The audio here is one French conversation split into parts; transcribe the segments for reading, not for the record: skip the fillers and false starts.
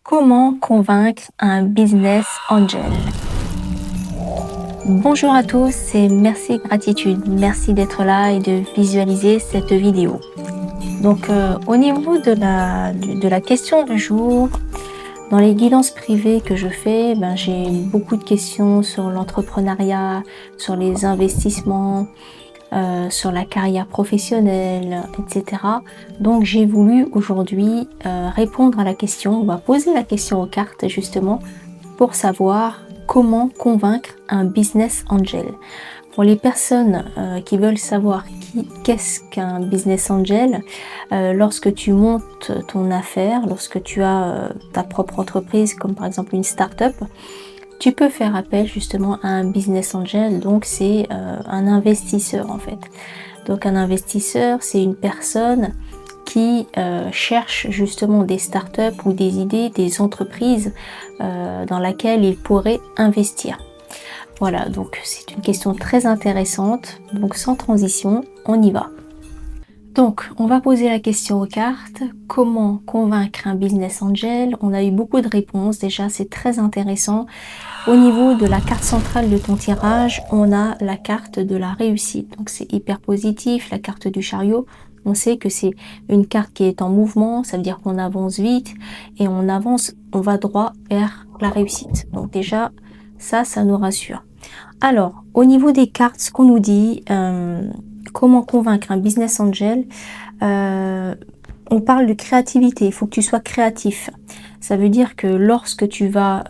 Comment convaincre un business angel? Bonjour à tous et merci gratitude. Merci d'être là et de visualiser cette vidéo. Au niveau de la question du jour, dans les guidances privées que je fais, j'ai beaucoup de questions sur l'entrepreneuriat, sur les investissements, sur la carrière professionnelle, etc. Donc j'ai voulu aujourd'hui répondre à la question, on va poser la question aux cartes justement pour savoir comment convaincre un business angel. Pour les personnes qui veulent savoir qu'est-ce qu'un business angel, lorsque tu montes ton affaire, lorsque tu as ta propre entreprise, comme par exemple une start-up, tu peux faire appel justement à un business angel, donc c'est un investisseur en fait. Donc un investisseur, c'est une personne qui cherche justement des startups ou des idées, des entreprises dans laquelle il pourrait investir. Voilà, donc c'est une question très intéressante. Donc sans transition, on y va. Donc, on va poser la question aux cartes. Comment convaincre un business angel? On a eu beaucoup de réponses. Déjà, c'est très intéressant. Au niveau de la carte centrale de ton tirage, on a la carte de la réussite. Donc, c'est hyper positif. La carte du chariot, on sait que c'est une carte qui est en mouvement. Ça veut dire qu'on avance vite et on avance, on va droit vers la réussite. Donc déjà, ça nous rassure. Alors, au niveau des cartes, ce qu'on nous dit, comment convaincre un business angel, on parle de créativité, il faut que tu sois créatif. Ça veut dire que lorsque tu vas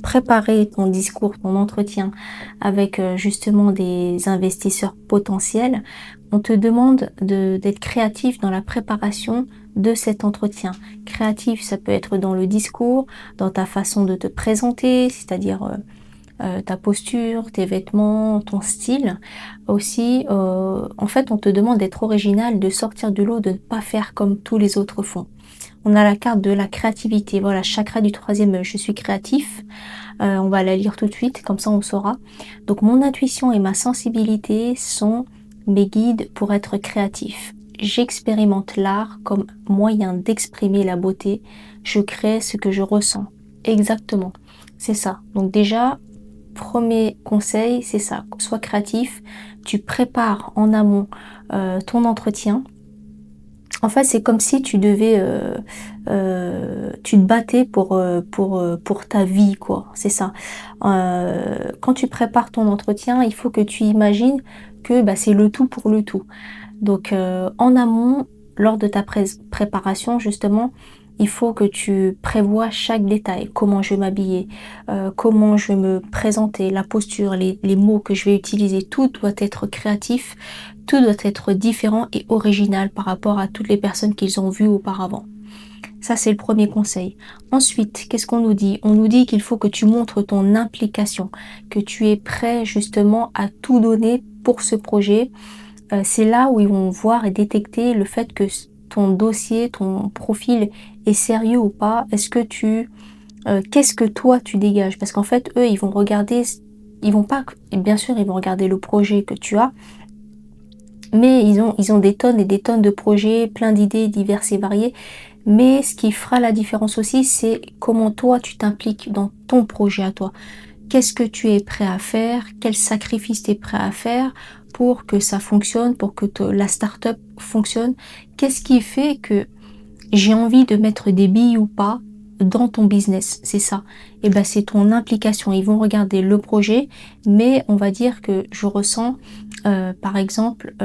préparer ton discours, ton entretien avec justement des investisseurs potentiels, on te demande d'être créatif dans la préparation de cet entretien. Créatif, ça peut être dans le discours, dans ta façon de te présenter, c'est-à-dire ta posture, tes vêtements, ton style. Aussi, en fait, on te demande d'être original, de sortir du lot, de ne pas faire comme tous les autres font. On a la carte de la créativité, voilà, chakra du troisième œil, je suis créatif. On va la lire tout de suite, comme ça on saura. Donc mon intuition et ma sensibilité sont mes guides pour être créatif. J'expérimente l'art comme moyen d'exprimer la beauté. Je crée ce que je ressens. Exactement, c'est ça. Donc déjà, premier conseil, c'est ça. Sois créatif. Tu prépares en amont ton entretien. En fait, c'est comme si tu devais, tu te battais pour ta vie, quoi. C'est ça. Quand tu prépares ton entretien, il faut que tu imagines que c'est le tout pour le tout. Donc, en amont, lors de ta préparation, justement, il faut que tu prévois chaque détail. Comment je vais m'habiller, comment je vais me présenter, la posture, les mots que je vais utiliser. Tout doit être créatif, tout doit être différent et original par rapport à toutes les personnes qu'ils ont vues auparavant. Ça, c'est le premier conseil. Ensuite, qu'est-ce qu'on nous dit? On nous dit qu'il faut que tu montres ton implication, que tu es prêt justement à tout donner pour ce projet. C'est là où ils vont voir et détecter le fait que ton dossier, ton profil est sérieux ou pas. Est-ce que qu'est-ce que toi tu dégages? Parce qu'en fait, eux, ils vont regarder, ils vont pas, bien sûr, ils vont regarder le projet que tu as, mais ils ont des tonnes et des tonnes de projets, plein d'idées diverses et variées. Mais ce qui fera la différence aussi, c'est comment toi tu t'impliques dans ton projet à toi. Qu'est-ce que tu es prêt à faire? Quel sacrifice tu es prêt à faire pour que ça fonctionne, pour que la start-up fonctionne? Qu'est-ce qui fait que j'ai envie de mettre des billes ou pas dans ton business? C'est ça. Et c'est ton implication. Ils vont regarder le projet, mais on va dire que je ressens, par exemple,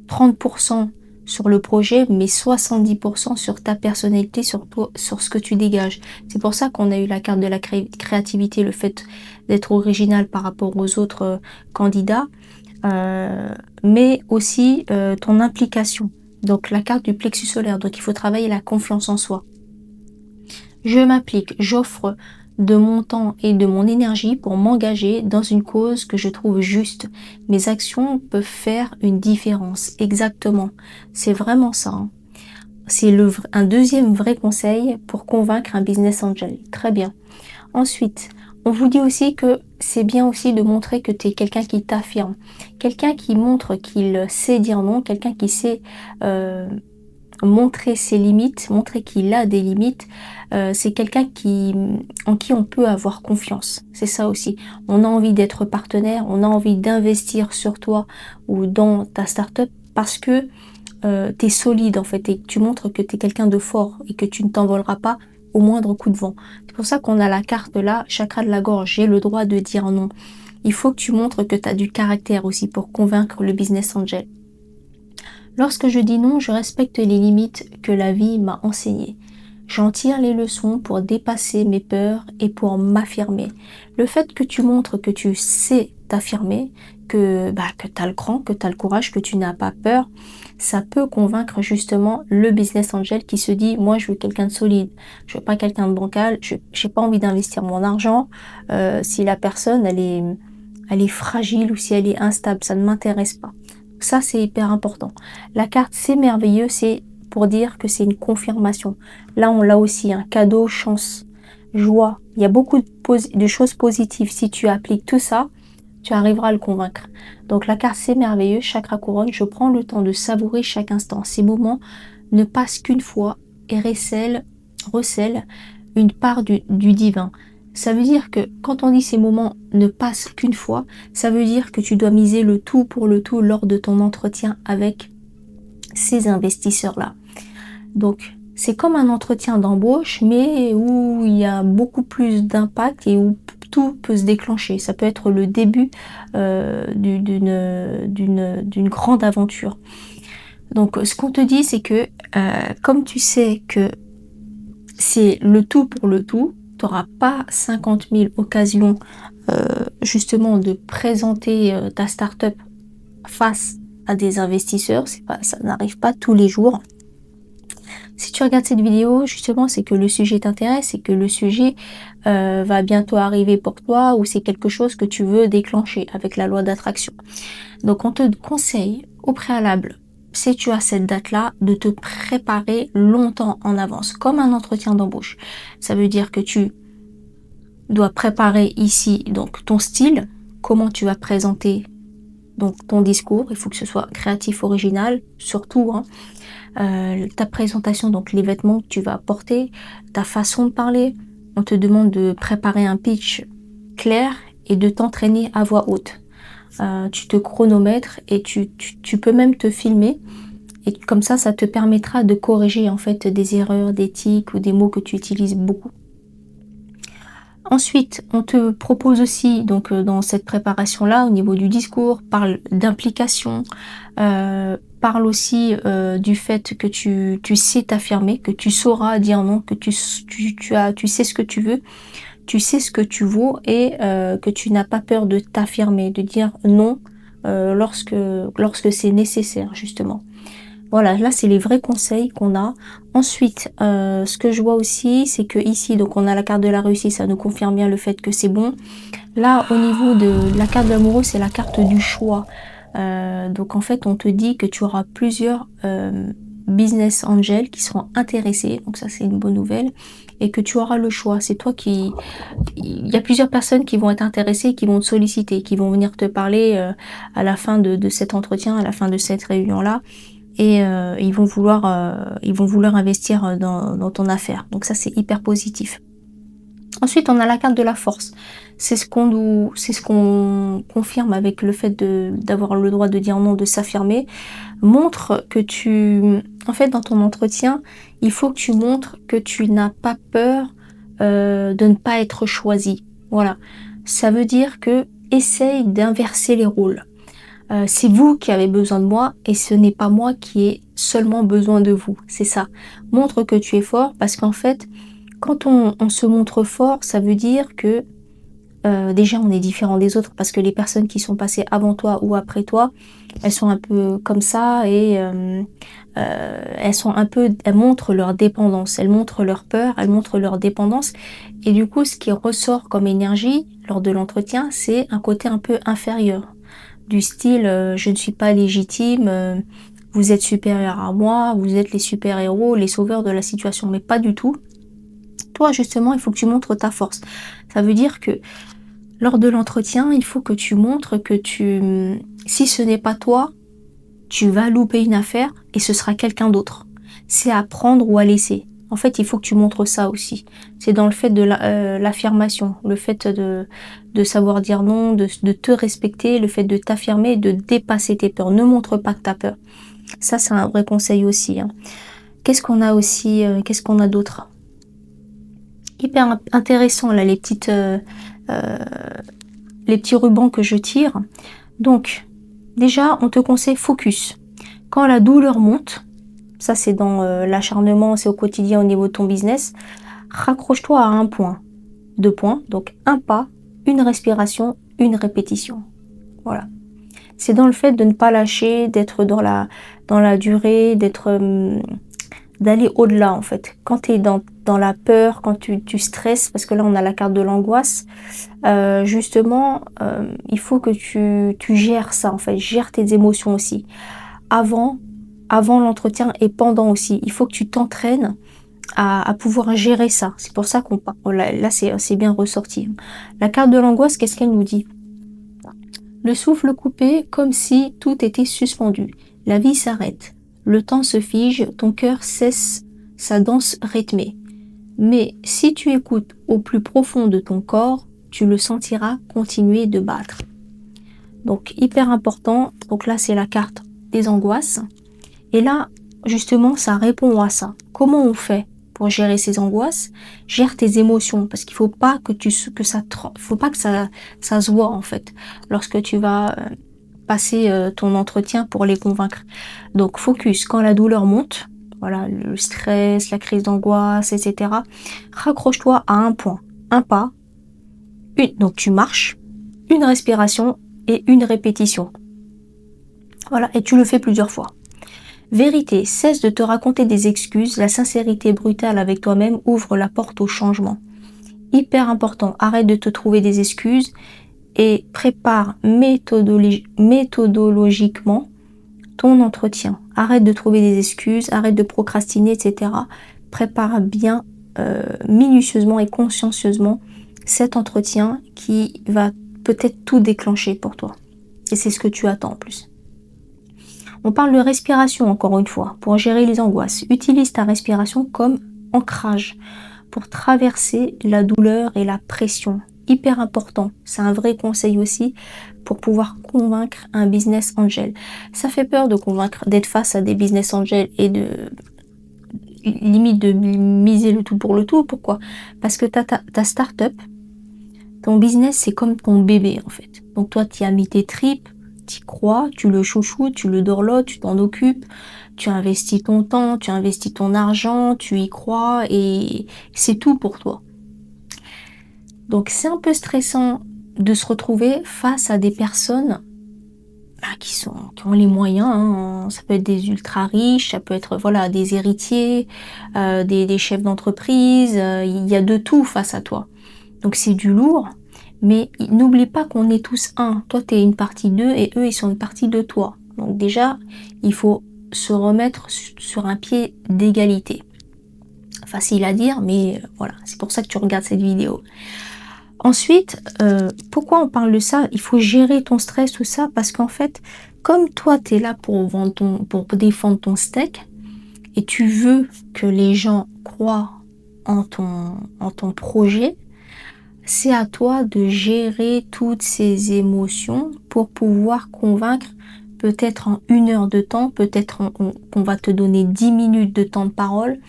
30% sur le projet, mais 70% sur ta personnalité, sur toi, sur ce que tu dégages. C'est pour ça qu'on a eu la carte de la créativité, le fait d'être original par rapport aux autres candidats, mais aussi ton implication. Donc la carte du plexus solaire, donc il faut travailler la confiance en soi. Je m'applique, j'offre de mon temps et de mon énergie pour m'engager dans une cause que je trouve juste. Mes actions peuvent faire une différence. Exactement. C'est vraiment ça, hein. C'est un deuxième vrai conseil pour convaincre un business angel. Très bien. Ensuite, on vous dit aussi que c'est bien aussi de montrer que tu es quelqu'un qui t'affirme. Quelqu'un qui montre qu'il sait dire non, quelqu'un qui sait montrer ses limites, montrer qu'il a des limites, c'est quelqu'un en qui on peut avoir confiance. C'est ça aussi. On a envie d'être partenaire, on a envie d'investir sur toi ou dans ta startup parce que tu es solide en fait et que tu montres que tu es quelqu'un de fort et que tu ne t'envoleras pas au moindre coup de vent. C'est pour ça qu'on a la carte là, chakra de la gorge, j'ai le droit de dire non. Il faut que tu montres que tu as du caractère aussi pour convaincre le business angel. Lorsque je dis non, je respecte les limites que la vie m'a enseignées. J'en tire les leçons pour dépasser mes peurs et pour m'affirmer. Le fait que tu montres que tu sais t'affirmer, que tu as le cran, que tu as le courage, que tu n'as pas peur, ça peut convaincre justement le business angel qui se dit moi je veux quelqu'un de solide, je veux pas quelqu'un de bancal, je n'ai pas envie d'investir mon argent si la personne elle est fragile ou si elle est instable, ça ne m'intéresse pas. Ça, c'est hyper important. La carte, c'est merveilleux, c'est pour dire que c'est une confirmation. Là, on l'a aussi, un cadeau, chance, joie. Il y a beaucoup de choses positives. Si tu appliques tout ça, tu arriveras à le convaincre. Donc, la carte, c'est merveilleux. Chakra couronne, je prends le temps de savourer chaque instant. Ces moments ne passent qu'une fois et recèlent une part du divin. Ça veut dire que quand on dit ces moments ne passent qu'une fois, ça veut dire que tu dois miser le tout pour le tout lors de ton entretien avec ces investisseurs-là. Donc, c'est comme un entretien d'embauche, mais où il y a beaucoup plus d'impact et où tout peut se déclencher. Ça peut être le début d'une grande aventure. Donc, ce qu'on te dit, c'est que comme tu sais que c'est le tout pour le tout, tu n'auras pas 50 000 occasions justement de présenter ta start-up face à des investisseurs. Ça n'arrive pas tous les jours. Si tu regardes cette vidéo, justement, c'est que le sujet t'intéresse et que le sujet va bientôt arriver pour toi ou c'est quelque chose que tu veux déclencher avec la loi d'attraction. Donc, on te conseille au préalable, si tu as cette date-là, de te préparer longtemps en avance, comme un entretien d'embauche. Ça veut dire que tu dois préparer ici donc ton style, comment tu vas présenter donc ton discours, il faut que ce soit créatif, original, surtout ta présentation, donc les vêtements que tu vas porter, ta façon de parler. On te demande de préparer un pitch clair et de t'entraîner à voix haute. Tu te chronomètres et tu peux même te filmer et comme ça te permettra de corriger en fait des erreurs d'éthique ou des mots que tu utilises beaucoup. Ensuite, on te propose aussi, donc dans cette préparation-là, au niveau du discours, parle d'implication, parle aussi du fait que tu sais t'affirmer, que tu sauras dire non, que tu sais ce que tu veux, tu sais ce que tu vaux et que tu n'as pas peur de t'affirmer, de dire non lorsque c'est nécessaire, justement. Voilà, là, c'est les vrais conseils qu'on a. Ensuite, ce que je vois aussi, c'est que ici, donc on a la carte de la réussite, ça nous confirme bien le fait que c'est bon. Là, au niveau de la carte de l'amoureux, c'est la carte du choix. Donc, en fait, on te dit que tu auras plusieurs business angels qui seront intéressés. Donc, ça, c'est une bonne nouvelle. Et que tu auras le choix. C'est toi qui... Il y a plusieurs personnes qui vont être intéressées, qui vont te solliciter, qui vont venir te parler à la fin de cet entretien, à la fin de cette réunion-là. Et ils vont vouloir investir dans ton affaire. Donc ça, c'est hyper positif. Ensuite, on a la carte de la force. C'est ce qu'on confirme avec le fait d'avoir le droit de dire non, de s'affirmer. Montre que en fait, dans ton entretien, il faut que tu montres que tu n'as pas peur de ne pas être choisi. Voilà. Ça veut dire que essaye d'inverser les rôles. C'est vous qui avez besoin de moi et ce n'est pas moi qui ai seulement besoin de vous. C'est ça. Montre que tu es fort parce qu'en fait, quand on se montre fort, ça veut dire que déjà on est différent des autres parce que les personnes qui sont passées avant toi ou après toi, elles sont un peu comme ça et elles montrent leur dépendance, elles montrent leur peur, elles montrent leur dépendance et du coup ce qui ressort comme énergie lors de l'entretien, c'est un côté un peu inférieur. Du style je ne suis pas légitime, vous êtes supérieur à moi, vous êtes les super-héros, les sauveurs de la situation, mais pas du tout. Toi justement, il faut que tu montres ta force. Ça veut dire que lors de l'entretien, il faut que tu montres que si ce n'est pas toi, tu vas louper une affaire et ce sera quelqu'un d'autre. c'est à prendre ou à laisser. En fait, il faut que tu montres ça aussi. C'est dans le fait de l'affirmation, le fait de savoir dire non, de te respecter, le fait de t'affirmer, de dépasser tes peurs. Ne montre pas que tu as peur. Ça, c'est un vrai conseil aussi, hein. Qu'est-ce qu'on a aussi, qu'est-ce qu'on a d'autre? Hyper intéressant là, les petits rubans que je tire. Donc, déjà, on te conseille focus. Quand la douleur monte, ça c'est dans l'acharnement, c'est au quotidien au niveau de ton business, raccroche-toi à un point, 2 points, donc un pas, une respiration, une répétition. Voilà. C'est dans le fait de ne pas lâcher, d'être dans la durée, d'aller au-delà en fait. Quand tu es dans la peur, quand tu stresses, parce que là on a la carte de l'angoisse, justement, il faut que tu gères ça en fait, gère tes émotions aussi. Avant l'entretien et pendant aussi. Il faut que tu t'entraînes à pouvoir gérer ça. C'est pour ça qu'on parle. Là, c'est bien ressorti. La carte de l'angoisse, qu'est-ce qu'elle nous dit? Le souffle coupé, comme si tout était suspendu. La vie s'arrête. Le temps se fige, ton cœur cesse sa danse rythmée. Mais si tu écoutes au plus profond de ton corps, tu le sentiras continuer de battre. Donc, hyper important. Donc là, c'est la carte des angoisses. Et là, justement, ça répond à ça. Comment on fait pour gérer ces angoisses? Gère tes émotions, parce qu'il faut pas que ça se voit en fait lorsque tu vas passer ton entretien pour les convaincre. Donc focus quand la douleur monte, voilà, le stress, la crise d'angoisse, etc. Raccroche-toi à un point, un pas, donc tu marches, une respiration et une répétition. Voilà, et tu le fais plusieurs fois. Vérité, cesse de te raconter des excuses, la sincérité brutale avec toi-même ouvre la porte au changement. Hyper important, arrête de te trouver des excuses et prépare méthodologiquement ton entretien. Arrête de trouver des excuses, arrête de procrastiner, etc. Prépare bien, minutieusement et consciencieusement cet entretien qui va peut-être tout déclencher pour toi. Et c'est ce que tu attends en plus. On parle de respiration encore une fois, pour gérer les angoisses. Utilise ta respiration comme ancrage pour traverser la douleur et la pression. Hyper important, c'est un vrai conseil aussi pour pouvoir convaincre un business angel. Ça fait peur de convaincre, d'être face à des business angels et limite de miser le tout pour le tout. Pourquoi? Parce que ta start-up, ton business, c'est comme ton bébé en fait. Donc toi, tu y as mis tes tripes, tu y crois, tu le chouchoutes, tu le dorlotes, tu t'en occupes, tu investis ton temps, tu investis ton argent, tu y crois et c'est tout pour toi. Donc c'est un peu stressant de se retrouver face à des personnes qui ont les moyens, hein. Ça peut être des ultra riches, ça peut être voilà des héritiers, des chefs d'entreprise, il y a de tout face à toi. Donc c'est du lourd, mais n'oublie pas qu'on est tous un. Toi, tu es une partie d'eux et eux, ils sont une partie de toi. Donc déjà, il faut se remettre sur un pied d'égalité. Facile à dire, mais voilà, c'est pour ça que tu regardes cette vidéo. Ensuite, pourquoi on parle de ça? Il faut gérer ton stress, tout ça, parce qu'en fait, comme toi, tu es là pour défendre ton steak, et tu veux que les gens croient en ton projet, c'est à toi de gérer toutes ces émotions pour pouvoir convaincre peut-être en 1 heure de temps, peut-être qu'on va te donner 10 minutes de temps de parole.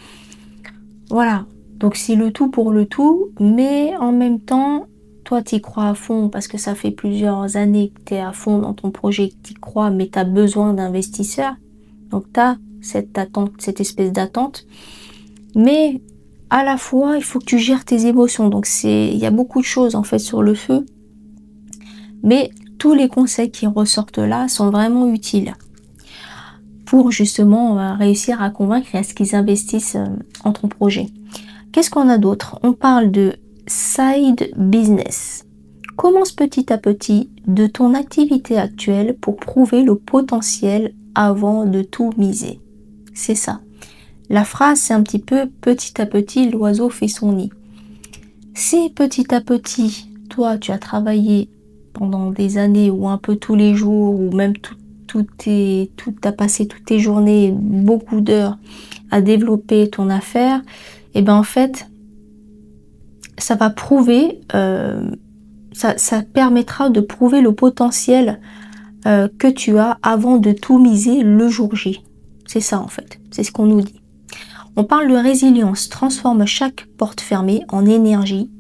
Voilà, donc c'est le tout pour le tout, mais en même temps, toi tu y crois à fond parce que ça fait plusieurs années que tu es à fond dans ton projet, que tu y crois, mais tu as besoin d'investisseurs. Donc tu as cette attente, cette espèce d'attente. Mais à la fois, il faut que tu gères tes émotions. Donc il y a beaucoup de choses en fait sur le feu. Mais tous les conseils qui ressortent là sont vraiment utiles pour justement réussir à convaincre et à ce qu'ils investissent en ton projet. Qu'est-ce qu'on a d'autre? On parle de side business. Commence petit à petit de ton activité actuelle pour prouver le potentiel avant de tout miser. C'est ça. La phrase, c'est un petit peu petit à petit, l'oiseau fait son nid. Si petit à petit, toi, tu as travaillé pendant des années ou un peu tous les jours ou même t'as passé toutes tes journées, beaucoup d'heures à développer ton affaire, et ben en fait, ça va prouver, ça permettra de prouver le potentiel que tu as avant de tout miser le jour J. C'est ça en fait, c'est ce qu'on nous dit. On parle de résilience, transforme chaque porte fermée en énergie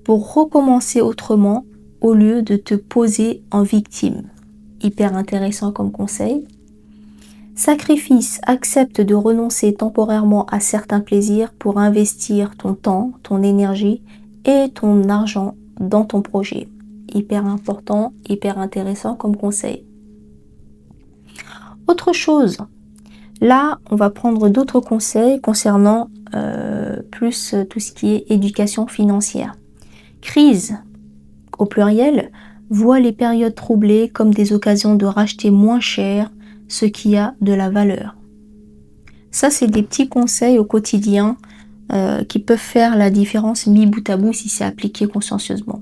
pour recommencer autrement au lieu de te poser en victime. Hyper intéressant comme conseil. Sacrifice, accepte de renoncer temporairement à certains plaisirs pour investir ton temps, ton énergie et ton argent dans ton projet. Hyper important, hyper intéressant comme conseil. Autre chose, là, on va prendre d'autres conseils concernant plus tout ce qui est éducation financière. Crise, au pluriel, vois les périodes troublées comme des occasions de racheter moins cher ce qui a de la valeur. Ça, c'est des petits conseils au quotidien qui peuvent faire la différence mis bout à bout si c'est appliqué consciencieusement.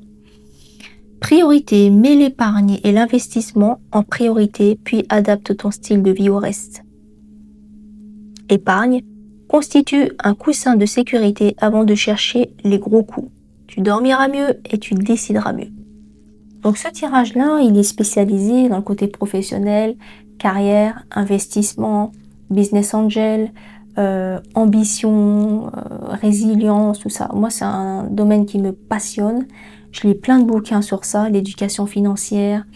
Priorité, mets l'épargne et l'investissement en priorité, puis adapte ton style de vie au reste. Épargne constitue un coussin de sécurité avant de chercher les gros coups. Tu dormiras mieux et tu décideras mieux. Donc ce tirage-là, il est spécialisé dans le côté professionnel, carrière, investissement, business angel, ambition, résilience, tout ça. Moi, c'est un domaine qui me passionne. Je lis plein de bouquins sur ça, l'éducation financière,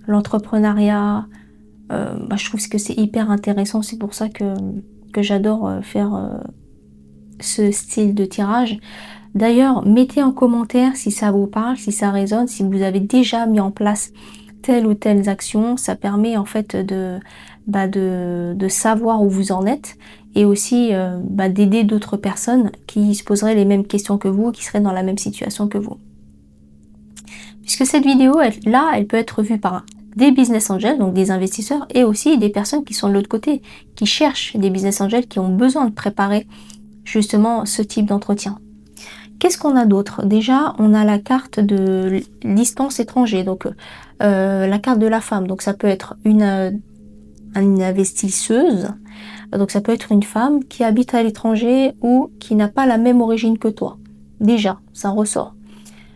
l'entrepreneuriat. Je trouve que c'est hyper intéressant. C'est pour ça que j'adore faire ce style de tirage. D'ailleurs, mettez en commentaire si ça vous parle, si ça résonne, si vous avez déjà mis en place telle ou telle action. Ça permet en fait de savoir où vous en êtes et aussi d'aider d'autres personnes qui se poseraient les mêmes questions que vous, qui seraient dans la même situation que vous. Puisque cette vidéo, elle peut être vue par des business angels, donc des investisseurs, et aussi des personnes qui sont de l'autre côté, qui cherchent des business angels, qui ont besoin de préparer justement ce type d'entretien. Qu'est-ce qu'on a d'autre? Déjà, on a la carte de distance étranger, donc la carte de la femme. Donc ça peut être une investisseuse, donc ça peut être une femme qui habite à l'étranger ou qui n'a pas la même origine que toi. Déjà, ça ressort.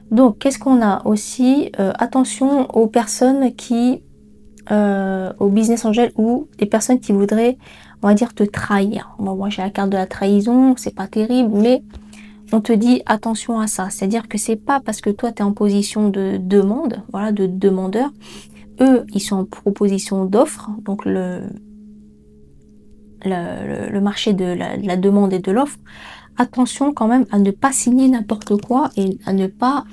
Donc, qu'est-ce qu'on a aussi? Attention aux personnes qui, aux business angels ou des personnes qui voudraient, on va dire, te trahir. Moi, j'ai la carte de la trahison, c'est pas terrible, mais on te dit attention à ça. C'est-à-dire que c'est pas parce que toi, tu es en position de demande, voilà, de demandeur. Eux, ils sont en proposition d'offre, donc le marché de la demande et de l'offre. Attention quand même à ne pas signer n'importe quoi et à ne pas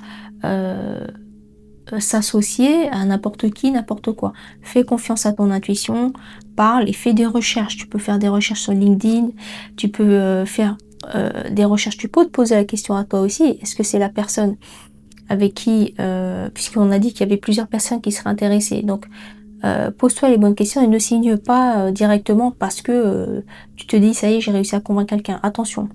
s'associer à n'importe qui, n'importe quoi. Fais confiance à ton intuition, parle et fais des recherches. Tu peux faire des recherches sur LinkedIn, tu peux faire des recherches. Tu peux te poser la question à toi aussi, est-ce que c'est la personne avec qui, puisqu'on a dit qu'il y avait plusieurs personnes qui seraient intéressées, donc pose-toi les bonnes questions et ne signe pas directement parce que tu te dis ça y est, j'ai réussi à convaincre quelqu'un. Attention.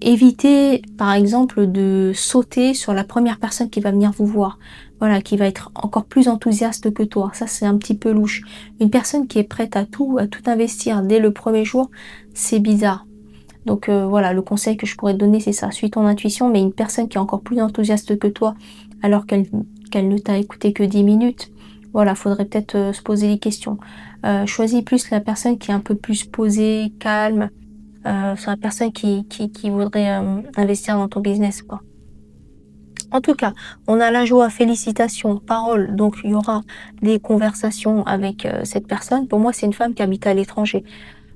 Évitez par exemple de sauter sur la première personne qui va venir vous voir, voilà, qui va être encore plus enthousiaste que toi. Ça, c'est un petit peu louche. Une personne qui est prête à tout investir dès le premier jour, c'est bizarre. Donc voilà, le conseil que je pourrais te donner, c'est ça. Suis ton intuition, mais une personne qui est encore plus enthousiaste que toi, alors qu'elle ne t'a écouté que 10 minutes, voilà, faudrait peut-être se poser des questions. Choisis plus la personne qui est un peu plus posée, calme, sur la personne qui voudrait investir dans ton business, quoi. En tout cas, on a la joie, félicitations, paroles, donc il y aura des conversations avec cette personne. Pour moi, c'est une femme qui habite à l'étranger,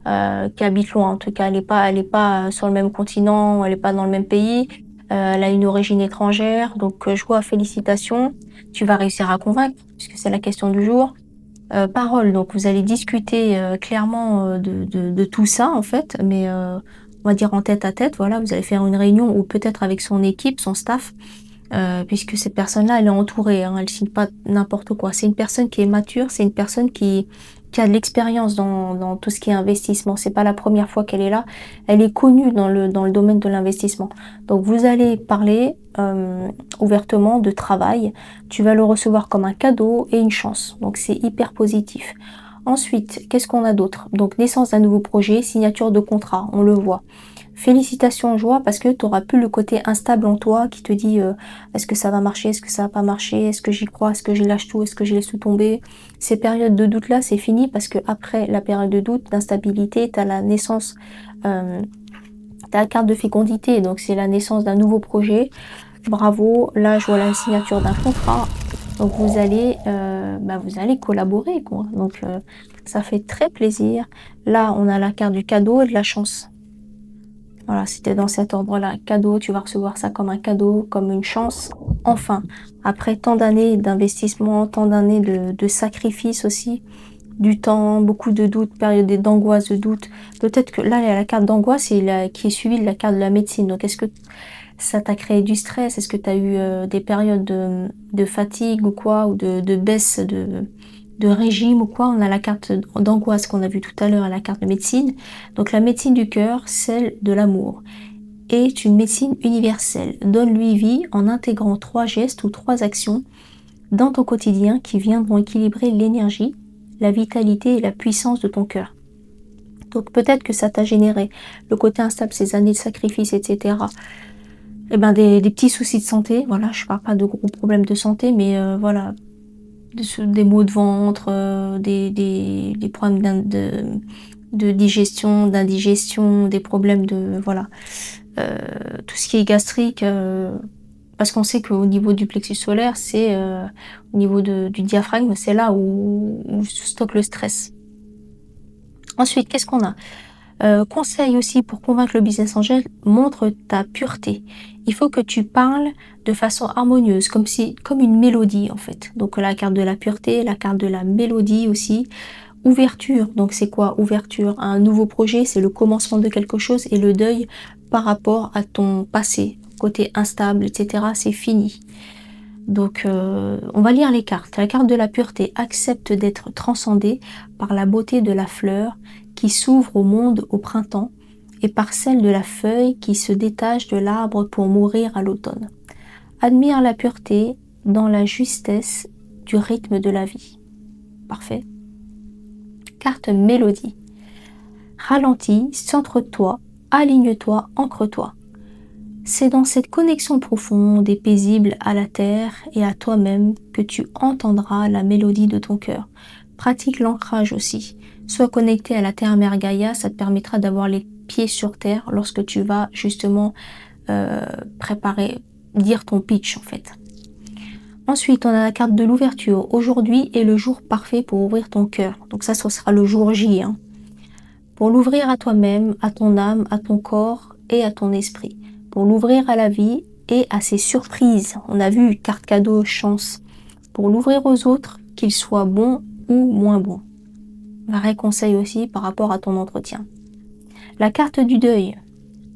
qui habite loin, en tout cas, elle est pas sur le même continent, elle est pas dans le même pays, elle a une origine étrangère, donc joie, félicitations, tu vas réussir à convaincre, puisque c'est la question du jour. Parole, donc vous allez discuter clairement de tout ça en fait, mais on va dire en tête à tête, voilà, vous allez faire une réunion ou peut-être avec son équipe, son staff, puisque cette personne-là, elle est entourée, hein, elle signe pas n'importe quoi. C'est une personne qui est mature, c'est une personne qui a de l'expérience dans tout ce qui est investissement. C'est pas la première fois qu'elle est là, elle est connue dans le domaine de l'investissement. Donc vous allez parler ouvertement de travail, tu vas le recevoir comme un cadeau et une chance. Donc c'est hyper positif. Ensuite, qu'est-ce qu'on a d'autre? Donc, naissance d'un nouveau projet, signature de contrat, on le voit. Félicitations, joie, parce que tu n'auras plus le côté instable en toi qui te dit est-ce que ça va marcher, est-ce que ça va pas marcher, est-ce que j'y crois, est-ce que je lâche tout, est-ce que je laisse tout tomber. Ces périodes de doute-là, c'est fini parce que après la période de doute, d'instabilité, tu as la naissance, tu as la carte de fécondité, donc c'est la naissance d'un nouveau projet. Bravo, là je vois la signature d'un contrat. Donc vous allez collaborer, quoi. Donc ça fait très plaisir. Là, on a la carte du cadeau et de la chance. Voilà, c'était dans cet ordre-là. Cadeau, tu vas recevoir ça comme un cadeau, comme une chance. Enfin, après tant d'années d'investissement, tant d'années de sacrifice aussi, du temps, beaucoup de doutes, période d'angoisse, de doute. Peut-être que là, il y a la carte d'angoisse qui est suivie de la carte de la médecine. Donc, est-ce que ça t'a créé du stress? Est-ce que tu as eu des périodes de fatigue ou quoi, ou de baisse de régime ou quoi? On a la carte d'angoisse qu'on a vue tout à l'heure, la carte de médecine. Donc la médecine du cœur, celle de l'amour, est une médecine universelle. Donne-lui vie en intégrant 3 gestes ou 3 actions dans ton quotidien qui viendront équilibrer l'énergie, la vitalité et la puissance de ton cœur. Donc peut-être que ça t'a généré le côté instable, ces années de sacrifice, etc. Eh ben des petits soucis de santé, voilà, je parle pas de gros problèmes de santé, mais voilà, des maux de ventre, des problèmes de digestion, d'indigestion, des problèmes voilà, tout ce qui est gastrique, parce qu'on sait qu'au niveau du plexus solaire, c'est au niveau du diaphragme, c'est là où se stocke le stress. Ensuite, qu'est-ce qu'on a? Conseil aussi pour convaincre le business angel, montre ta pureté. Il faut que tu parles de façon harmonieuse, comme une mélodie en fait. Donc la carte de la pureté, la carte de la mélodie aussi. Ouverture, donc c'est quoi ouverture? Un nouveau projet, c'est le commencement de quelque chose, et le deuil par rapport à ton passé, côté instable, etc. C'est fini. Donc on va lire les cartes. La carte de la pureté accepte d'être transcendée par la beauté de la fleur qui s'ouvre au monde au printemps et par celle de la feuille qui se détache de l'arbre pour mourir à l'automne. Admire la pureté dans la justesse du rythme de la vie. Parfait. Carte mélodie. Ralentis, centre-toi, aligne-toi, ancre-toi. C'est dans cette connexion profonde et paisible à la terre et à toi-même que tu entendras la mélodie de ton cœur. Pratique l'ancrage aussi. Sois connecté à la terre-mère Gaïa, ça te permettra d'avoir les pieds sur terre lorsque tu vas justement dire ton pitch en fait. Ensuite, on a la carte de l'ouverture. Aujourd'hui est le jour parfait pour ouvrir ton cœur. Donc ça, ce sera le jour J. Pour l'ouvrir à toi-même, à ton âme, à ton corps et à ton esprit. Pour l'ouvrir à la vie et à ses surprises. On a vu carte cadeau, chance. Pour l'ouvrir aux autres, qu'ils soient bons ou moins bons. Vrai conseil aussi par rapport à ton entretien. La carte du deuil.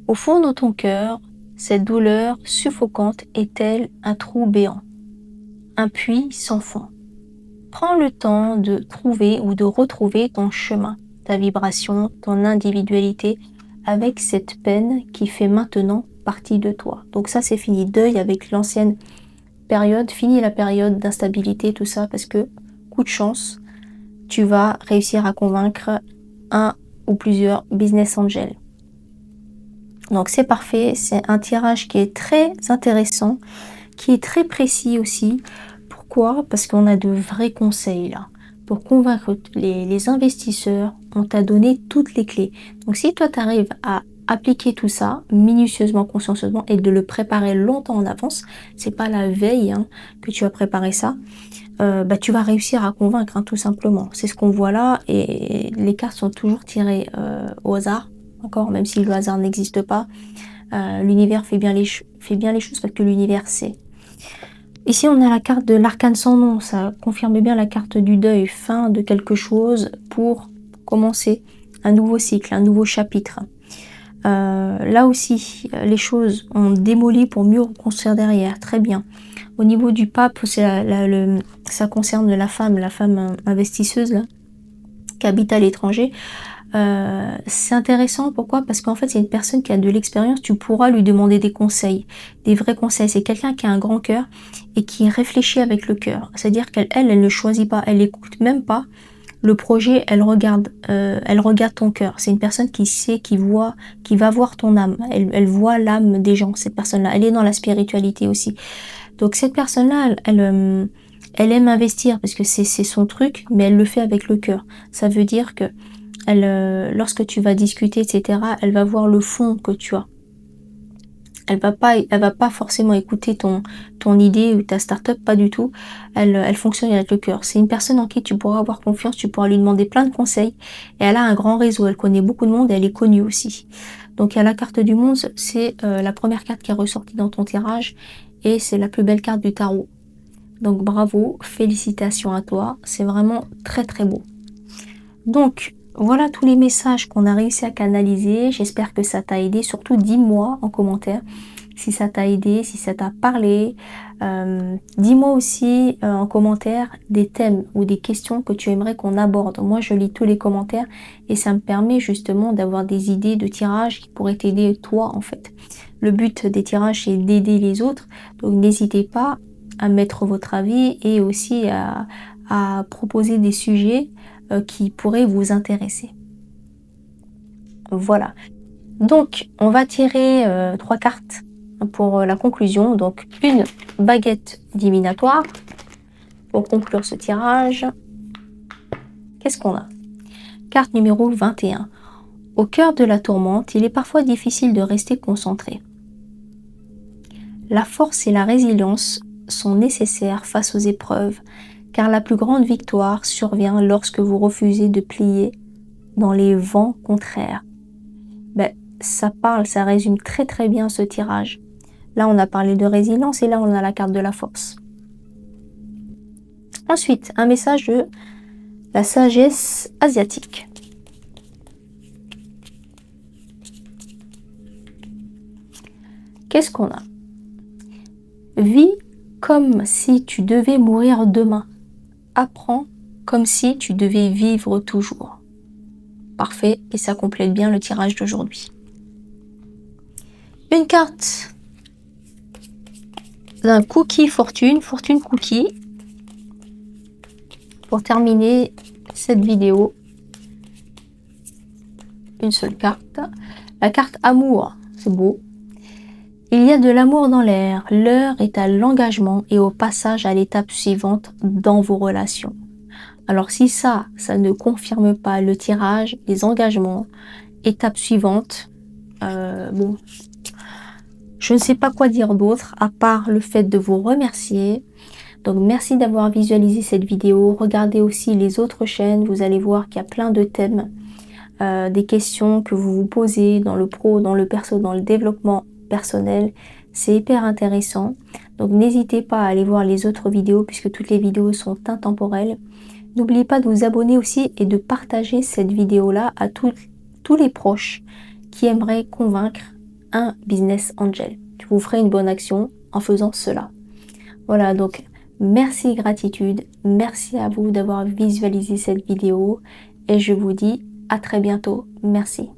Au fond de ton cœur, cette douleur suffocante est-elle un trou béant, un puits sans fond. Prends le temps de trouver ou de retrouver ton chemin, ta vibration, ton individualité avec cette peine qui fait maintenant partie de toi. Donc ça, c'est fini. Deuil avec l'ancienne période, fini la période d'instabilité, tout ça, parce que, coup de chance, tu vas réussir à convaincre un ou plusieurs business angels. Donc c'est parfait, c'est un tirage qui est très intéressant, qui est très précis aussi. Pourquoi? Parce qu'on a de vrais conseils là. Pour convaincre les investisseurs, on t'a donné toutes les clés. Donc si toi tu arrives à appliquer tout ça minutieusement, consciencieusement, et de le préparer longtemps en avance, c'est pas la veille que tu as préparé ça, tu vas réussir à convaincre tout simplement. C'est ce qu'on voit là, et les cartes sont toujours tirées au hasard. Encore, même si le hasard n'existe pas, l'univers fait bien les choses parce que l'univers sait. Ici, on a la carte de l'arcane sans nom. Ça confirme bien la carte du deuil, fin de quelque chose pour commencer un nouveau cycle, un nouveau chapitre. Là aussi, les choses ont démoli pour mieux reconstruire derrière. Très bien. Au niveau du pape, ça concerne la femme investisseuse là, qui habite à l'étranger. C'est intéressant, pourquoi? Parce qu'en fait c'est une personne qui a de l'expérience, tu pourras lui demander des conseils, des vrais conseils. C'est quelqu'un qui a un grand cœur et qui réfléchit avec le cœur, c'est à dire qu'elle ne choisit pas, elle n'écoute même pas le projet, elle regarde ton cœur. C'est une personne qui sait, qui voit, qui va voir ton âme. Elle voit l'âme des gens, cette personne-là. Elle est dans la spiritualité aussi. Donc cette personne-là, elle aime investir parce que c'est son truc, mais elle le fait avec le cœur. Ça veut dire que lorsque tu vas discuter, etc., elle va voir le fond que tu as. Elle va pas forcément écouter ton idée ou ta start-up, pas du tout. Elle fonctionne avec le cœur. C'est une personne en qui tu pourras avoir confiance, tu pourras lui demander plein de conseils. Et elle a un grand réseau, elle connaît beaucoup de monde et elle est connue aussi. Donc il y a la carte du monde, c'est la première carte qui est ressortie dans ton tirage et c'est la plus belle carte du tarot. Donc bravo, félicitations à toi, c'est vraiment très très beau. Donc voilà tous les messages qu'on a réussi à canaliser. J'espère que ça t'a aidé. Surtout dis-moi en commentaire si ça t'a aidé, si ça t'a parlé. Dis-moi aussi en commentaire des thèmes ou des questions que tu aimerais qu'on aborde. Moi je lis tous les commentaires et ça me permet justement d'avoir des idées de tirages qui pourraient t'aider toi en fait. Le but des tirages c'est d'aider les autres. Donc n'hésitez pas à mettre votre avis et aussi à proposer des sujets qui pourraient vous intéresser. Voilà. Donc, on va tirer 3 cartes pour la conclusion. Donc, une baguette divinatoire pour conclure ce tirage. Qu'est-ce qu'on a? Carte numéro 21. Au cœur de la tourmente, il est parfois difficile de rester concentré. La force et la résilience sont nécessaires face aux épreuves, car la plus grande victoire survient lorsque vous refusez de plier dans les vents contraires. Ça résume très très bien ce tirage. Là, on a parlé de résilience et là, on a la carte de la force. Ensuite, un message de la sagesse asiatique. Qu'est-ce qu'on a? Vis comme si tu devais mourir demain. Apprends comme si tu devais vivre toujours. Parfait, et ça complète bien le tirage d'aujourd'hui. Une carte d'un cookie fortune cookie. Pour terminer cette vidéo, une seule carte. La carte amour, c'est beau. Il y a de l'amour dans l'air. L'heure est à l'engagement et au passage à l'étape suivante dans vos relations. Alors si ça ne confirme pas le tirage, les engagements, étape suivante, bon, je ne sais pas quoi dire d'autre à part le fait de vous remercier. Donc merci d'avoir visualisé cette vidéo. Regardez aussi les autres chaînes, vous allez voir qu'il y a plein de thèmes, des questions que vous vous posez dans le pro, dans le perso, dans le développement personnel. C'est hyper intéressant. Donc n'hésitez pas à aller voir les autres vidéos puisque toutes les vidéos sont intemporelles. N'oubliez pas de vous abonner aussi et de partager cette vidéo-là à tous les proches qui aimeraient convaincre un business angel. Je vous ferai une bonne action en faisant cela. Voilà, donc merci gratitude. Merci à vous d'avoir visualisé cette vidéo et je vous dis à très bientôt. Merci.